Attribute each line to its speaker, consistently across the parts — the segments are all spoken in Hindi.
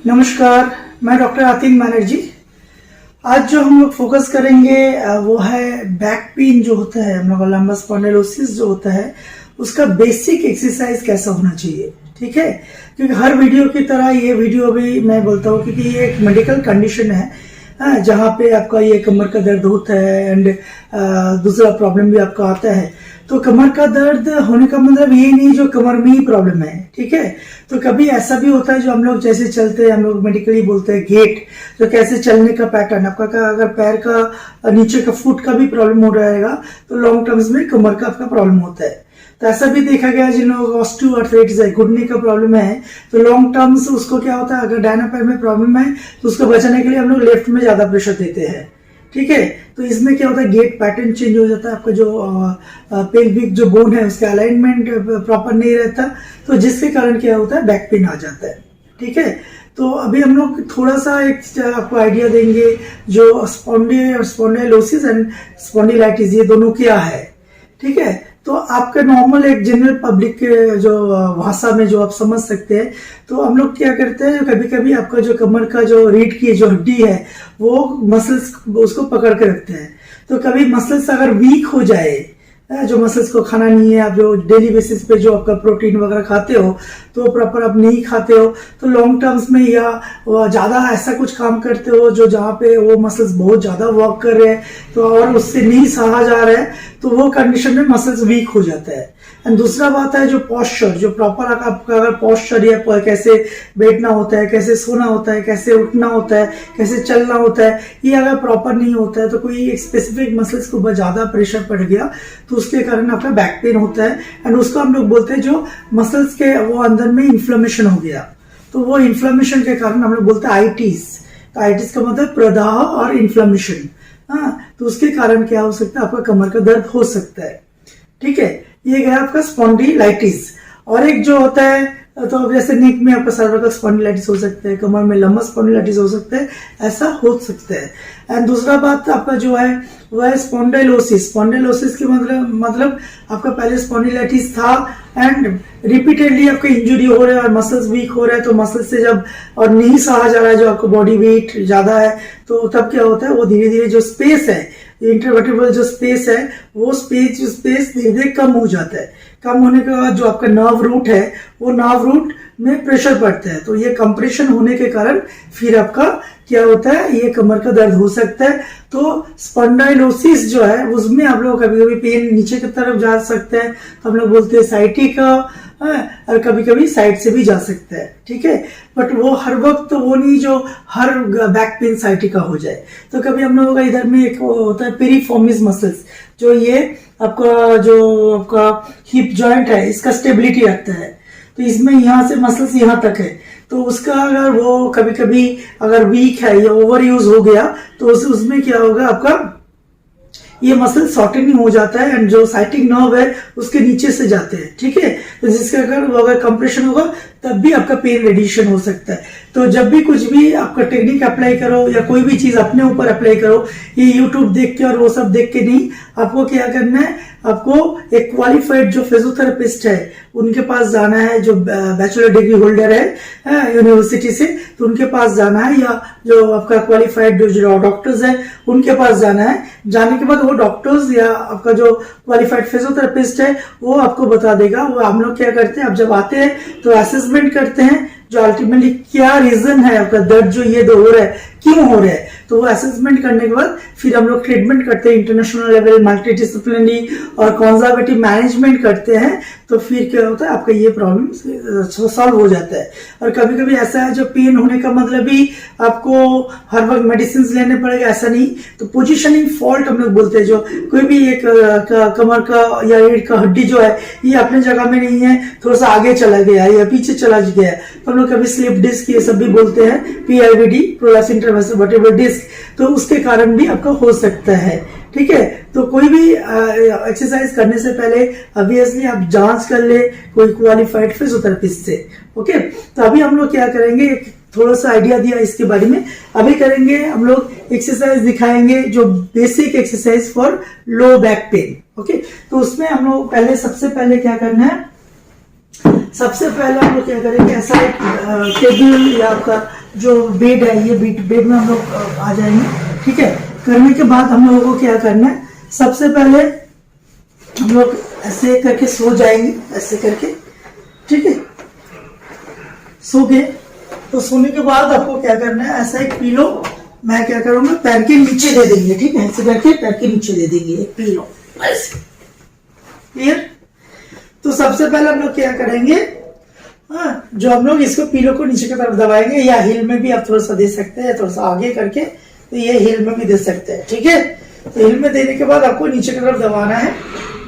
Speaker 1: नमस्कार, मैं डॉक्टर आतिन बैनर्जी। आज जो हम लोग फोकस करेंगे वो है बैक पेन जो होता है, हम लोग का लंबा स्पॉन्डिलोसिस जो होता है उसका बेसिक एक्सरसाइज कैसा होना चाहिए। ठीक है, क्योंकि हर वीडियो की तरह ये वीडियो भी मैं बोलता हूँ क्योंकि ये एक मेडिकल कंडीशन है जहाँ पे आपका ये कमर का दर्द होता है एंड दूसरा प्रॉब्लम भी आपका आता है। तो कमर का दर्द होने का मतलब ये नहीं जो कमर में ही प्रॉब्लम है। ठीक है, तो कभी ऐसा भी होता है जो हम लोग जैसे चलते हैं, हम लोग मेडिकली बोलते हैं गेट, तो कैसे चलने का पैटर्न आपका अगर पैर का नीचे का फुट का भी प्रॉब्लम हो रहेगा तो लॉन्ग टर्म्स में कमर का आपका प्रॉब्लम होता है। तो ऐसा भी देखा गया जिन लोगों को ऑस्टियोआर्थराइटिस है, घुटने का प्रॉब्लम है, तो लॉन्ग टर्म्स उसको क्या होता है, अगर दाहिना पैर में प्रॉब्लम है तो उसको बचाने के लिए हम लोग लेफ्ट में ज्यादा प्रेशर देते हैं। ठीक है, तो इसमें क्या होता है, गेट पैटर्न चेंज हो जाता है, आपका जो पेल्विक जो बोन है उसका अलाइनमेंट प्रॉपर नहीं रहता, तो जिसके कारण क्या होता है, बैक पेन आ जाता है। ठीक है, तो अभी हम लोग थोड़ा सा एक आपको आइडिया देंगे जो स्पॉन्डिलोसिस एंड स्पॉन्डिलाइटिस ये दोनों क्या है। ठीक है, तो आपका नॉर्मल एक जनरल पब्लिक के जो भाषा में जो आप समझ सकते हैं, तो हम लोग क्या करते हैं, कभी कभी आपका जो कमर का जो रीढ़ की जो हड्डी है वो मसल्स उसको पकड़ के रखते हैं। तो कभी मसल्स अगर वीक हो जाए, जो मसल्स को खाना नहीं है, आप जो डेली बेसिस पे जो आपका प्रोटीन वगैरह खाते हो तो प्रॉपर आप नहीं खाते हो, तो लॉन्ग टर्म्स में या ज्यादा ऐसा कुछ काम करते हो जो जहाँ पे वो मसल्स बहुत ज्यादा वर्क कर रहे हैं तो और उससे नहीं सहा जा रहा है, तो वो कंडीशन में मसल्स वीक हो जाता है। एंड दूसरा बात है जो पोस्चर, जो प्रॉपर आपका अगर पोस्चर या कैसे बैठना होता है, कैसे सोना होता है, कैसे उठना होता है, कैसे चलना होता है, ये अगर प्रॉपर नहीं होता है तो कोई एक स्पेसिफिक मसल्स को बहुत ज्यादा प्रेशर पड़ गया तो उसके कारण आपका बैक पेन होता है। एंड उसको हम लोग बोलते हैं जो मसल्स के वो अंदर में इन्फ्लेमेशन हो गया, तो वो इन्फ्लेमेशन के कारण हम लोग बोलते हैं आइटिस। तो आइटिस का मतलब प्रदाह और इन्फ्लेमेशन। तो उसके कारण क्या हो सकता है, आपका कमर का दर्द हो सकता है। ठीक है, ये गया आपका स्पॉन्डिलाइटिस। और एक जो होता है, तो अब जैसे नीक में आपका सर्वाइकल स्पॉन्डिलाइटिस हो सकता है, कमर में लंबा स्पॉन्डिलाइटिस हो सकता है, ऐसा हो सकता है। एंड दूसरा बात आपका जो है वह है स्पॉन्डिलोसिस। स्पॉन्डिलोसिस के मतलब आपका पहले स्पॉन्डिलाइटिस था एंड रिपीटेडली आपका इंजुरी हो रहा है और मसल्स वीक हो रहा है, तो मसल्स से जब और नहीं सहा जा रहा है, जो आपका बॉडी वेट ज्यादा है, तो तब क्या होता है, वो धीरे धीरे जो स्पेस है, इंटरवर्टिब्रल जो स्पेस है, वो स्पेस धीरे धीरे कम हो जाता है। कम होने के बाद जो आपका नर्व रूट है वो नर्व रूट में प्रेशर पड़ता है, तो ये कंप्रेशन होने के कारण फिर आपका क्या होता है, ये कमर का दर्द हो सकता है। तो स्पॉन्डिलोसिस जो है उसमें आप लोग कभी कभी पेन नीचे की तरफ जा सकते हैं, तो हम लोग बोलते हैं साइटिका, और कभी कभी साइड से भी जा सकता है। ठीक है, बट वो हर वक्त तो वो नहीं जो हर बैक पेन साइटिका हो जाए। तो कभी हम लोगों का इधर में एक होता है पेरिफॉर्मिस मसल्स, जो ये आपका हिप जॉइंट है इसका स्टेबिलिटी रखता है, तो इसमें यहाँ से मसल्स यहाँ तक है, तो उसका अगर वो कभी कभी अगर वीक है या ओवर यूज हो गया तो उसमें क्या होगा, आपका ये मसल शॉर्टनिंग हो जाता है एंड जो साइटिक नर्व है उसके नीचे से जाते हैं। ठीक है, तो जिसके अगर कंप्रेशन होगा तब भी आपका पेन रेडिएशन हो सकता है। तो जब भी कुछ भी आपका टेक्निक अप्लाई करो या कोई भी चीज अपने ऊपर अप्लाई करो, ये यूट्यूब देख के और वो सब देख के नहीं, आपको क्या करना है, आपको एक क्वालिफाइड जो फिजियोथेरेपिस्ट है उनके पास जाना है, जो बैचलर डिग्री होल्डर है यूनिवर्सिटी से, तो उनके पास जाना है, या जो आपका क्वालिफाइड जो डॉक्टर्स है उनके पास जाना है। जाने के बाद वो डॉक्टर्स या आपका जो क्वालिफाइड फिजियोथेरेपिस्ट है वो आपको बता देगा। वो हम लोग क्या करते हैं, अब जब आते हैं तो असेसमेंट करते हैं जो अल्टीमेटली क्या रीजन है आपका दर्द जो ये हो रहा है, क्यों हो रहा है, तो वो असेसमेंट करने के बाद फिर हम लोग ट्रीटमेंट करते हैं इंटरनेशनल लेवल, मल्टीडिसिप्लिनरी और कंजर्वेटिव मैनेजमेंट करते हैं, तो फिर क्या होता है, आपका ये प्रॉब्लम सॉल्व हो जाता है। और कभी कभी ऐसा है जो पेन होने का मतलब ही आपको हर वक्त मेडिसिन लेने पड़ेगा, ऐसा नहीं। तो पोजिशनिंग फॉल्ट हम लोग बोलते हैं, जो कोई भी एक कमर का या रीढ़ का हड्डी जो है ये अपने जगह में नहीं है, थोड़ा सा आगे चला गया या पीछे चला गया, तो हम लोग कभी स्लिप डिस्क ये सब भी बोलते हैं, PIVD prolapse intervertebral vertebral disc, तो उसके कारण भी आपका हो सकता है। ठीक है, तो कोई भी एक्सरसाइज करने से पहले ऑब्वियसली आप जांच कर ले कोई क्वालिफाइड फिजियोथेरेपिस्ट से। ओके, तो अभी हम लोग क्या करेंगे, थोड़ा सा आइडिया दिया इसके बारे में, अभी करेंगे हम लोग एक्सरसाइज दिखाएंगे जो basic exercise for low back pain. Okay, तो उसमें हम लोग सबसे पहले क्या करना है, सबसे पहले हम लोग क्या करेंगे, ऐसा एक टेबल या आपका जो बेड है, ये बेड में हम लोग आ जाएंगे। ठीक है, करने के बाद हम लोगों को क्या करना है, सबसे पहले हम लोग ऐसे करके सो जाएंगे, ऐसे करके। ठीक है, सो गए तो सोने के बाद आपको क्या करना है, ऐसा एक पिलो मैं क्या करूंगा, पैर के नीचे दे देंगे। ठीक है, ऐसे करके पैर के नीचे दे देंगे एक पिलो, ऐसे। क्लियर? तो सबसे पहले हम लोग क्या करेंगे, हाँ, जो हम लोग इसको पिलो को नीचे की तरफ दबाएंगे, या हिल में भी आप थोड़ा सा दे सकते हैं, थोड़ा सा आगे करके, तो ये हिल में भी दे सकते हैं। ठीक है, तो हिल में देने के बाद आपको नीचे की तरफ दबाना है।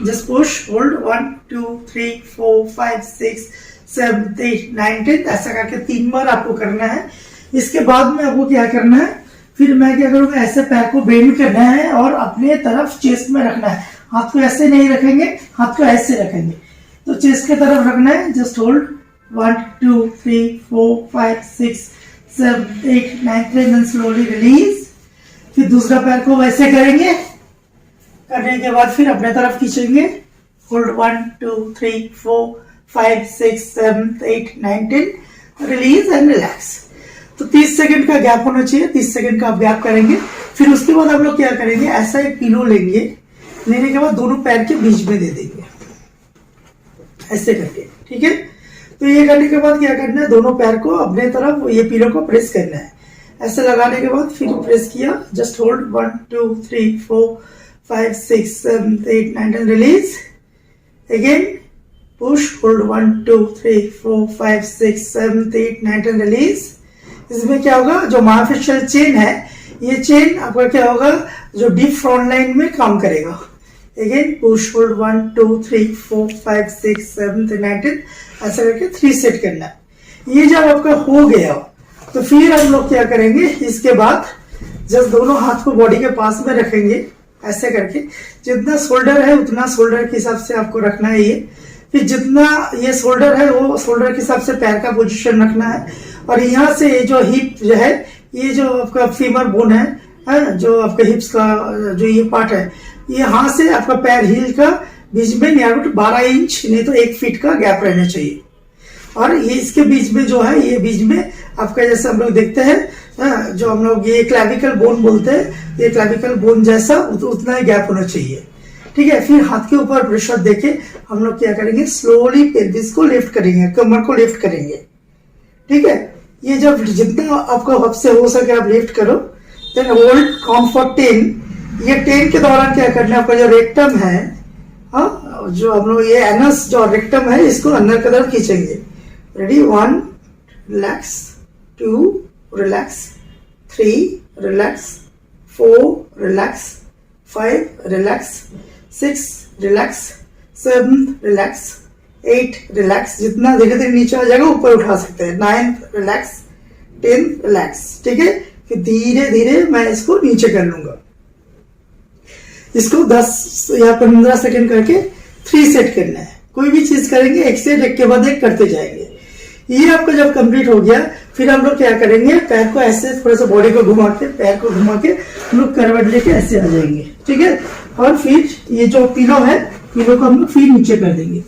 Speaker 1: जस्ट पुश होल्ड 1 2 3 4 5 6 7 8 9 10, ऐसा करके 3 बार आपको करना है। इसके बाद में आपको क्या करना है, फिर मैं क्या करूंगा, ऐसे पैर को बेंड करना है और अपने तरफ चेस्ट में रखना है। हाथ को ऐसे नहीं रखेंगे, हाथ को ऐसे रखेंगे, तो चेस्ट की तरफ रखना है। Just hold 1 2 3 4 5 6 7 8 9 10, then slowly release. फिर दूसरा पैर को वैसे करेंगे, करने के बाद फिर अपने तरफ खींचेंगे। Hold 1 2 3 4 5 6 7 8 9 10, release and relax. तो 30 सेकंड का गैप होना चाहिए, 30 सेकंड का आप गैप करेंगे। फिर उसके बाद हम लोग क्या करेंगे, ऐसा एक पिलो लेंगे, लेने के बाद दोनों पैर के बीच में दे देंगे, ऐसे करके। ठीक है, तो ये करने के बाद क्या करना है, दोनों पैर को अपने तरफ ये पिलो को प्रेस करना है। ऐसे लगाने के बाद फिर प्रेस किया। Just hold 1 2 3 4 5 6 7 8 9 10, release again. Push hold 1 2 3 4 5 6 7 8 9 10, release. इसमें क्या होगा, जो मायोफैशियल चेन है, ये चेन आपका क्या होगा, जो डीप फ्रंट लाइन में काम करेगा। अगेन पुश होल्ड 1 2 3 4 5 6 7 8 9 10, ऐसा करके 3 सेट करना है। ये जब आपका हो गया तो फिर हम लोग क्या करेंगे, इसके बाद जस्ट दोनों हाथ को बॉडी के पास में रखेंगे, ऐसे करके। जितना शोल्डर है उतना शोल्डर के हिसाब से आपको रखना है ये। फिर जितना ये शोल्डर है वो शोल्डर के हिसाब से पैर का पोजीशन रखना है। और यहाँ से ये जो हिप जो है, ये जो आपका फीमर बोन है, जो आपका हिप्स का जो ये पार्ट है, यहाँ से आपका पैर हील का बीच में नियर 12 इंच नहीं तो 1 फीट का गैप रहना चाहिए। और ये इसके बीच में जो है, ये बीच में आपका जैसे हम लोग देखते हैं, जो हम लोग ये क्लैविकल बोन बोलते हैं, ये क्लैविकल बोन जैसा उतना ही गैप होना चाहिए। ठीक है, फिर हाथ के ऊपर प्रेशर देके हम लोग क्या करेंगे, स्लोली पेल्विस को लिफ्ट करेंगे, कमर को लिफ्ट करेंगे। ठीक है, ये जब जितना आपका हद से हो सके आप लिफ्ट करो। Then hold count for 10। ये 10 के दौरान क्या करना है, आपका जो रेक्टम है, हाँ, जो हम लोग ये एनस जो रेक्टम है, इसको अंदर की तरफ खींचेंगे। Ready, 1 relax, 2 relax, 3 relax, 4 relax, 5 relax, 6 relax, 7 relax, 8 relax. जितना धीरे धीरे नीचे आ जाएगा ऊपर उठा सकते हैं। 9 रिलैक्स, 10 रिलैक्स। ठीक है, फिर धीरे धीरे मैं इसको नीचे कर लूंगा। इसको 10 या 15 सेकंड करके 3 सेट करना है। कोई भी चीज करेंगे एक सेट एक के बाद एक करते जाएंगे। ये आपका जब कंप्लीट हो गया, फिर हम लोग क्या करेंगे, पैर को ऐसे थोड़ा सा बॉडी को घुमा के, पैर को घुमा के हम लोग करवट लेके ऐसे आ जाएंगे। ठीक है, और फिर ये जो पिलो है, पिलो को हम लोग फिर नीचे कर देंगे।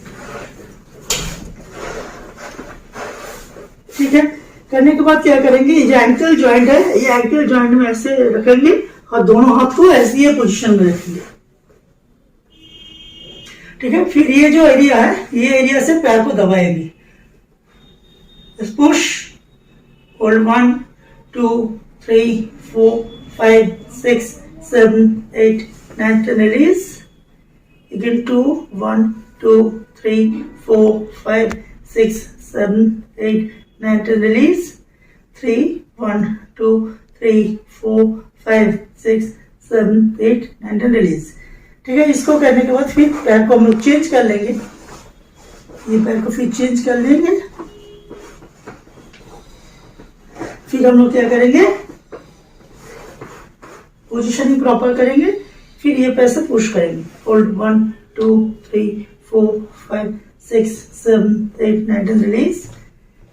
Speaker 1: ठीक है, करने के बाद क्या करेंगे, ये जो एंकल जॉइंट है, ये एंकल जॉइंट में ऐसे रखेंगे और दोनों हाथ को ऐसी ये पोजीशन में रखेंगे। ठीक है, फिर ये जो एरिया है, ये एरिया से पैर को दबाएंगे। Push hold 1 2 3 4 5 6 7 8 9 10, release again. 2 1 2 3 4 5 6 7 8 9 10, release 3 1 2 3 4 5 6 7 8 9 10, release. ठीक है, इसको करने के बाद फिर पैर को हम लोग चेंज कर लेंगे। ये पैर को फिर चेंज कर लेंगे। फिर हम लोग क्या करेंगे, पोजीशनिंग प्रॉपर करेंगे। फिर ये पैर से पुश करेंगे। Hold 1 2 3 4 5 6 7 8 9 10, release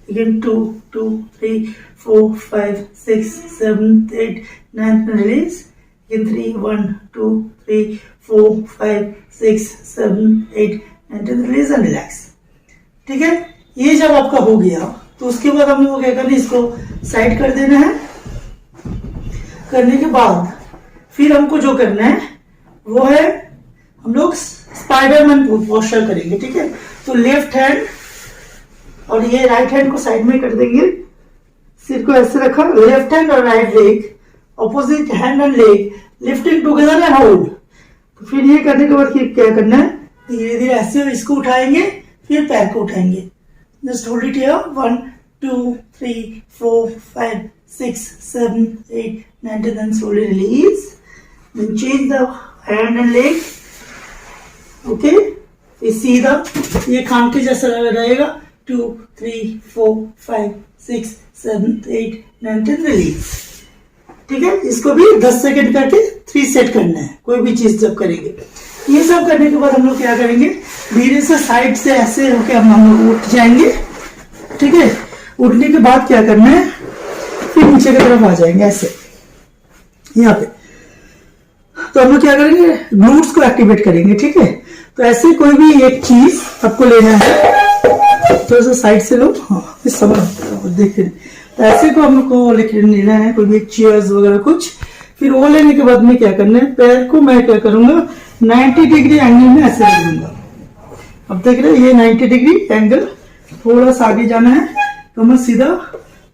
Speaker 1: again. 2 2 3 4 5 6 7 8 9 10, release again. 3 1 2 3 4 5 6 7 8 9 10, release and relax. ठीक है, ये जब आपका हो गया तो उसके बाद हम लोग क्या करना है, इसको साइड कर देना है। करने के बाद फिर हमको जो करना है वो है हम लोग स्पाइडरमैन पोस्चर करेंगे, ठीक है। तो लेफ्ट हैंड और ये राइट हैंड को साइड में कर देंगे, सिर को ऐसे रखा, लेफ्ट हैंड और right leg, opposite hand and leg lifting together and hold. तो फिर ये करने के बाद क्या करना है, धीरे धीरे ऐसे इसको उठाएंगे, फिर पैर को उठाएंगे। Just hold it here, 1 2 3 4 5 6 7 8 9 10, then slowly release, then change the hand and leg, okay। फिर सीधा ये खान के जैसा रहेगा, 2 3 4 5 6 7 8 9 10, रिलीज, ठीक है। इसको भी 10 सेकंड करके 3 सेट करना है, कोई भी चीज जब करेंगे। ये सब करने के बाद हम लोग क्या करेंगे, धीरे से साइड से ऐसे होके हम लोग उठ जाएंगे, ठीक है। उठने के बाद क्या करना है, फिर नीचे की तरफ आ जाएंगे ऐसे यहाँ पे। तो हम लोग क्या करेंगे, ग्लूट्स को एक्टिवेट करेंगे, ठीक है। तो ऐसे कोई भी एक चीज आपको लेना है, तो ऐसे साइड से लो, हाँ इस समझ देखिए। तो ऐसे को हम लोग को लेना है, कोई भी चेयर्स वगैरह कुछ। फिर वो लेने के बाद में क्या करना है, पैर को मैं क्या करूंगा 90 डिग्री एंगल में ऐसे रख दूंगा। अब देख रहे हैं ये 90 डिग्री एंगल, थोड़ा सा आगे जाना है तो मैं सीधा,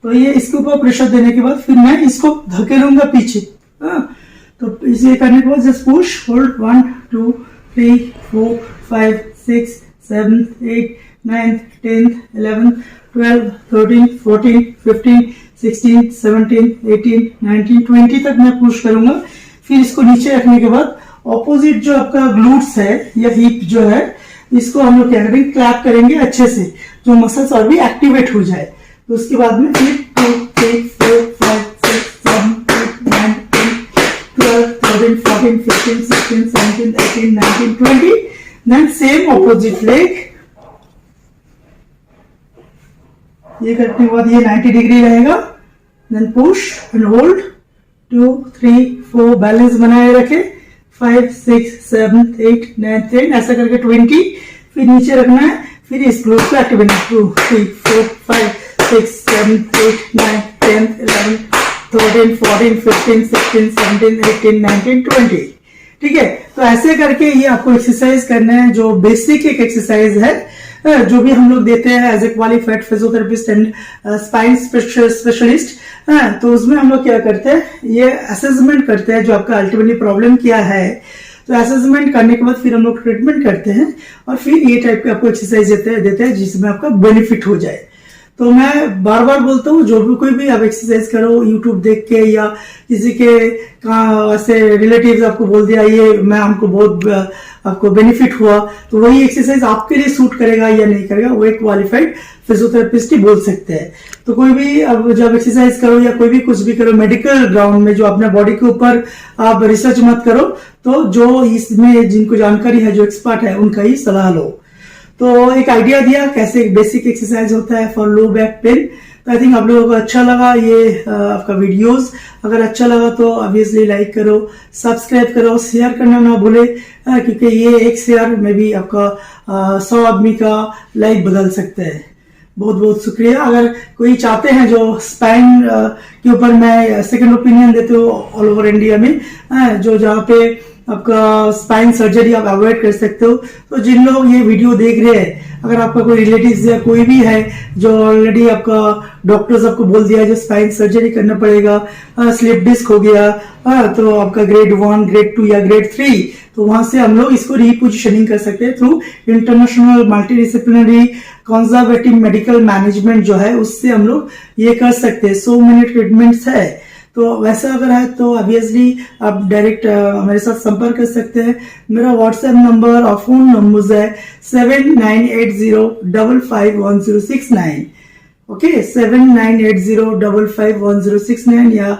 Speaker 1: तो ये इसके ऊपर प्रेशर देने के बाद फिर मैं इसको धकेलूंगा पीछे, तो इसे करने के बाद जस्ट पुश होल्ड 1 2 3 4 5 6 7 8 9 10 11 12 13 14 15 16 17 18 19 20 तक मैं पुश करूंगा। फिर इसको नीचे रखने के बाद ऑपोजिट जो आपका ग्लूट्स है या हिप जो है, इसको हम लोग क्या करेंगे, क्लैप करेंगे अच्छे से, जो मसल्स और भी एक्टिवेट हो जाए। तो उसके बाद में फिर 2 3 4 5 6 7 8 9 10 12 13 14 15 16 17 18 19 20, देन सेम ऑपोजिट लेग। ये करने के बाद ये 90 डिग्री रहेगा, then push and hold 2 3 4, balance बनाए रखे, 5 6 7 8 9 10, ऐसा करके 20। फिर नीचे रखना है, फिर इस ग्लूट को एक्टिवेट 2 3 4 5 6 7 8 9 10 11 13 14 15 16 17 18 19 20, ठीक है। तो ऐसे करके ये आपको एक्सरसाइज करना है, जो बेसिक एक एक्सरसाइज है, जो भी हम लोग देते हैं as a qualified physiotherapist and spine specialist. तो उसमें हम लोग क्या करते हैं, ये असेसमेंट करते हैं जो आपका अल्टीमेटली प्रॉब्लम क्या है। तो असेसमेंट करने के बाद फिर हम लोग ट्रीटमेंट करते हैं, और फिर ये टाइप के आपको एक्सरसाइज देते हैं जिसमें आपका बेनिफिट हो जाए। तो मैं बार बार बोलता हूँ, जो भी कोई भी आप एक्सरसाइज करो यूट्यूब देख के, या किसी के ऐसे रिलेटिव्स आपको बोल दिया ये मैं हमको बहुत आपको बेनिफिट हुआ, तो वही एक्सरसाइज आपके लिए सूट करेगा या नहीं करेगा, वो एक क्वालिफाइड फिजियोथेरेपिस्ट ही बोल सकते हैं। तो कोई भी अब जब एक्सरसाइज करो या कोई भी कुछ भी करो मेडिकल ग्राउंड में, जो अपने बॉडी के ऊपर आप रिसर्च मत करो, तो जो इसमें जिनको जानकारी है, जो एक्सपर्ट है, उनका ही सलाह लो। तो एक आइडिया दिया कैसे बेसिक एक्सरसाइज होता है फॉर लो बैक पेन। तो आई थिंक आप लोगों को अच्छा लगा ये आपका वीडियोस। अगर अच्छा लगा तो ऑब्वियसली लाइक करो, सब्सक्राइब करो, शेयर करना ना भूले, क्योंकि ये एक शेयर में भी आपका 100 आदमी का लाइफ बदल सकते हैं। बहुत बहुत शुक्रिया। अगर कोई चाहते हैं जो स्पाइन के ऊपर मैं सेकंड ओपिनियन देते हो ऑल ओवर इंडिया में, जो जहाँ पे आपका स्पाइन सर्जरी आप अवॉइड कर सकते हो, तो जिन लोग ये वीडियो देख रहे हैं, अगर आपका कोई रिलेटिव या कोई भी है जो ऑलरेडी आपका डॉक्टर्स आपको बोल दिया है जो स्पाइन सर्जरी करना पड़ेगा, स्लिप डिस्क हो गया, तो आपका ग्रेड 1 ग्रेड 2 या ग्रेड 3, तो वहां से हम लोग इसको रीपोजिशनिंग कर सकते हैं through international multidisciplinary conservative medical management जो है, उससे हम लोग ये कर सकते हैं। 100 मिनट ट्रीटमेंट्स है। तो वैसा अगर है तो ऑब्वियसली आप डायरेक्ट मेरे साथ संपर्क कर सकते हैं। मेरा व्हाट्सएप नंबर और फोन नंबर है 7980551069, ओके 7980551069, या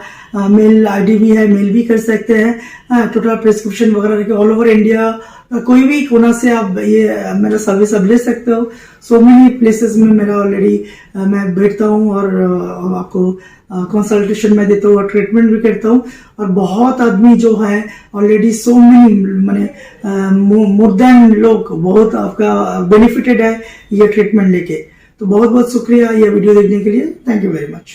Speaker 1: मेल आईडी भी है, मेल भी कर सकते हैं। टोटल प्रिस्क्रिप्शन वगैरह के ऑल ओवर इंडिया कोई भी कोना से आप ये मेरा सर्विस आप ले सकते हो। सो मेनी प्लेसेस में मेरा ऑलरेडी मैं बैठता हूँ और आपको कंसल्टेशन में देता हूँ और ट्रीटमेंट भी करता हूँ। और बहुत आदमी जो है ऑलरेडी सो मेनी माने मोर देन लोग बहुत आपका बेनिफिटेड है ये ट्रीटमेंट लेके। तो बहुत बहुत शुक्रिया ये वीडियो देखने के लिए। Thank you very much.